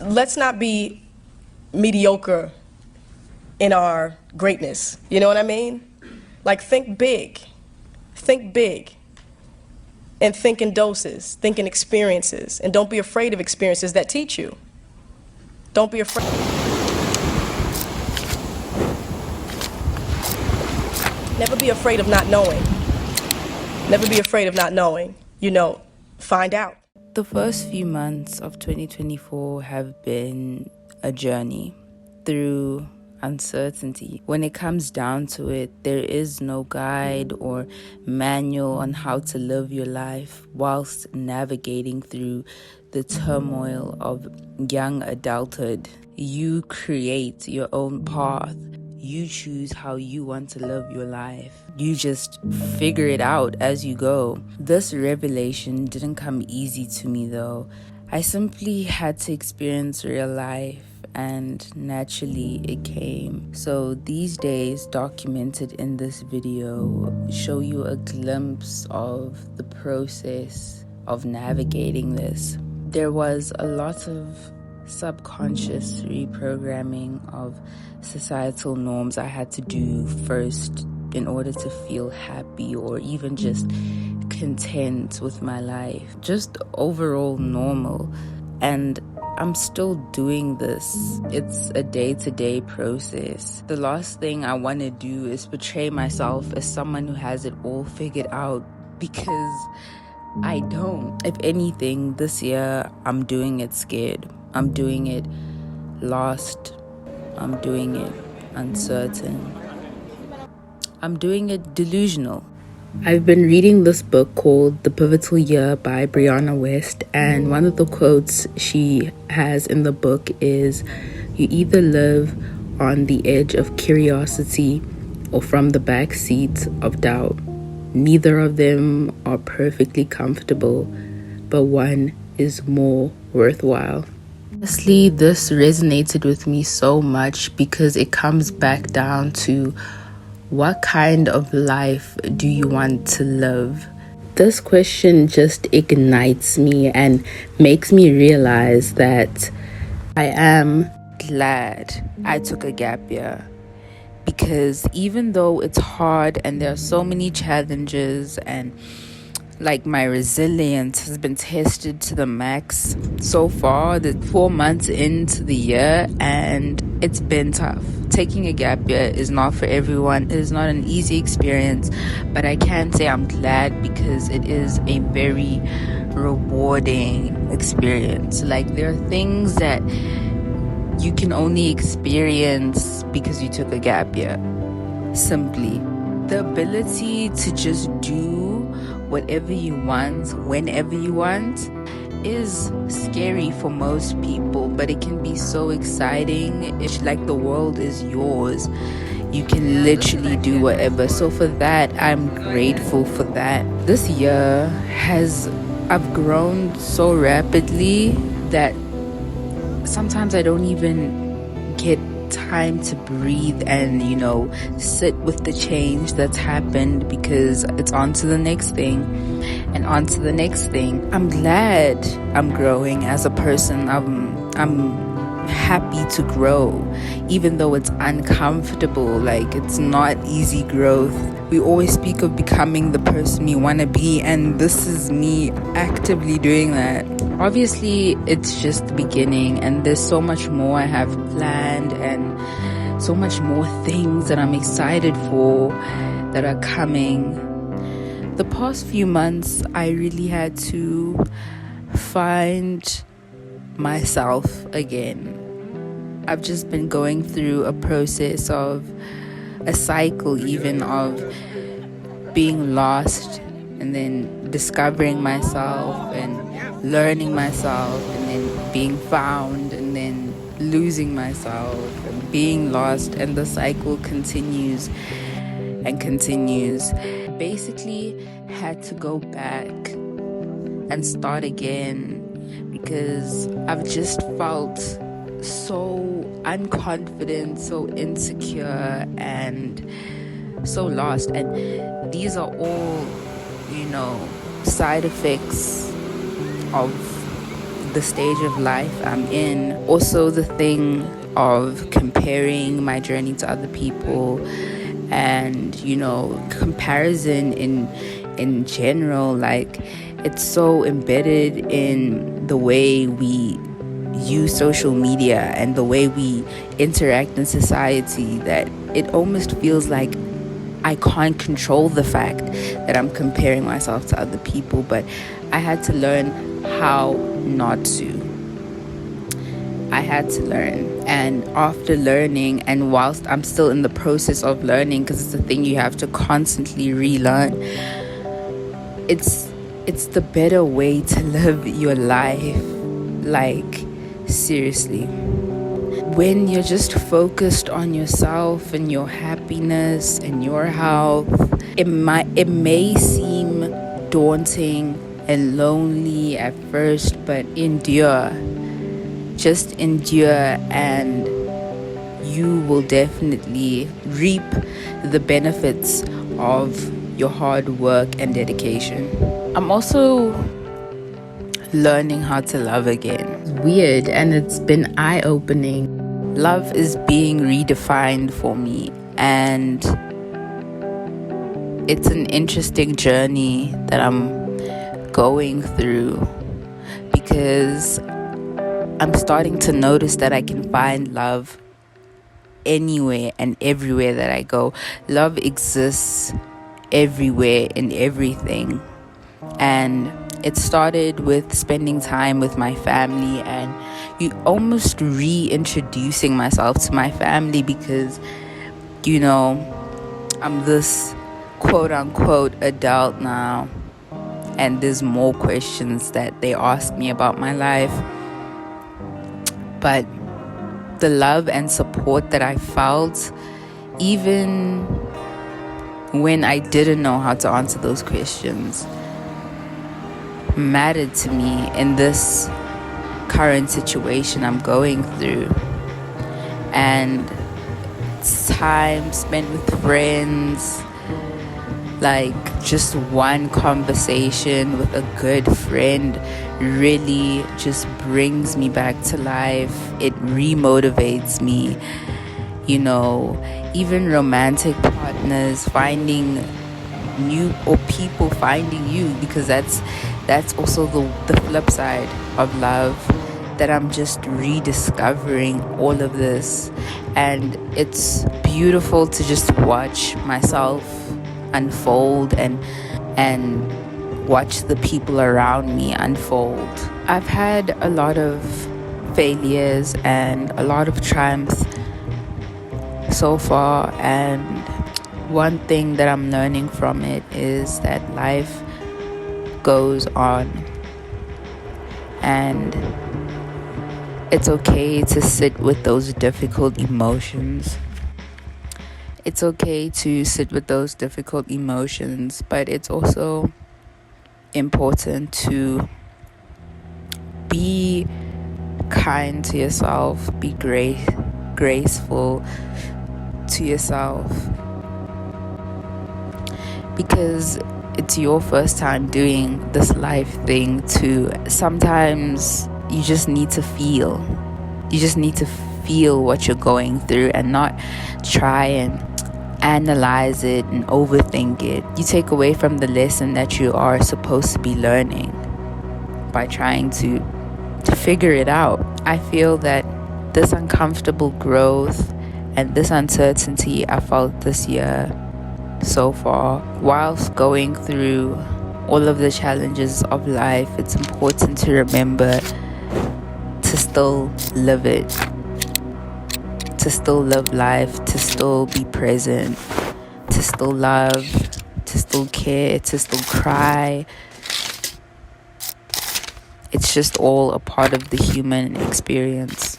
let's not be mediocre in our greatness. You know what I mean? Like, think big. Think big. And think in doses, think in experiences. And don't be afraid of experiences that teach you. Don't be afraid. Never be afraid of not knowing. Never be afraid of not knowing. You know, find out. The first few months of 2024 have been a journey through uncertainty. When it comes down to it, there is no guide or manual on how to live your life whilst navigating through the turmoil of young adulthood. You create your own path. You choose how you want to live your life. You just figure it out as you go. This revelation didn't come easy to me though. I simply had to experience real life, and naturally it came. So these days, documented in this video, show you a glimpse of the process of navigating this. There was a lot of subconscious reprogramming of societal norms I had to do first in order to feel happy or even just content with my life, just overall normal. And I'm still doing this. It's a day-to-day process. The last thing I want to do is portray myself as someone who has it all figured out, because I don't. If anything, this year I'm doing it scared. I'm doing it lost. I'm doing it uncertain. I'm doing it delusional. I've been reading this book called The Pivotal Year by Brianna West, and one of the quotes she has in the book is, "You either live on the edge of curiosity or from the back seat of doubt. Neither of them are perfectly comfortable, but one is more worthwhile." Honestly, this resonated with me so much because it comes back down to, what kind of life do you want to live? This question just ignites me and makes me realize that I am glad I took a gap year. Because even though it's hard and there are so many challenges, and like my resilience has been tested to the max so far, the 4 months into the year, and it's been tough. Taking a gap year is not for everyone. It is not an easy experience, but I can say I'm glad because it is a very rewarding experience. Like, there are things that you can only experience because you took a gap year. Simply, the ability to just do whatever you want, whenever you want, is scary for most people, but it can be so exciting. It's like the world is yours. You can literally do whatever. So for that, I'm grateful for that. This year I've grown so rapidly that sometimes I don't even get time to breathe and, sit with the change that's happened, because it's on to the next thing and on to the next thing. I'm glad I'm growing as a person. I'm happy to grow, even though it's uncomfortable. Like, it's not easy growth. We always speak of becoming the person we want to be, and this is me actively doing that. Obviously, it's just the beginning, and there's so much more I have planned, and so much more things that I'm excited for that are coming. The past few months, I really had to find myself again. I've just been going through a process of a cycle, even of being lost and then discovering myself and learning myself, and then being found, and then losing myself and being lost, and the cycle continues and continues. Basically had to go back and start again because I've just felt so unconfident, so insecure, and so lost. And these are all, side effects of the stage of life I'm in. Also, the thing of comparing my journey to other people, and comparison in general. Like, it's so embedded in the way we use social media and the way we interact in society that it almost feels like I can't control the fact that I'm comparing myself to other people. But I had to learn how not to. I had to learn. And after learning, and whilst I'm still in the process of learning, because it's a thing you have to constantly relearn, it's the better way to live your life. Like, seriously, when you're just focused on yourself and your happiness and your health, it may seem daunting and lonely at first, but endure. Just endure, and you will definitely reap the benefits of your hard work and dedication. I'm also learning how to love again. It's weird, and it's been eye-opening. Love is being redefined for me, and it's an interesting journey that I'm going through, because I'm starting to notice that I can find love anywhere and everywhere that I go. Love exists everywhere in everything. And it started with spending time with my family, and almost reintroducing myself to my family, because I'm this quote unquote adult now, and there's more questions that they ask me about my life. But the love and support that I felt, even when I didn't know how to answer those questions, mattered to me in this current situation I'm going through. And time spent with friends, like just one conversation with a good friend, really just brings me back to life. It remotivates me. Even romantic partners finding new, or people finding you, because that's also the flip side of love, that I'm just rediscovering all of this. And it's beautiful to just watch myself unfold and watch the people around me unfold. I've had a lot of failures and a lot of triumphs so far, and one thing that I'm learning from it is that life goes on, and it's okay to sit with those difficult emotions. It's okay to sit with those difficult emotions, but it's also important to be kind to yourself, be graceful to yourself, because it's your first time doing this life thing too. Sometimes you just need to feel what you're going through, and not try and analyze it and overthink it. You take away from the lesson that you are supposed to be learning by trying to figure it out. I feel that this uncomfortable growth and this uncertainty I felt this year so far, whilst going through all of the challenges of life, it's important to remember to still live it, to still live life, to still be present, to still love, to still care, to still cry. It's just all a part of the human experience.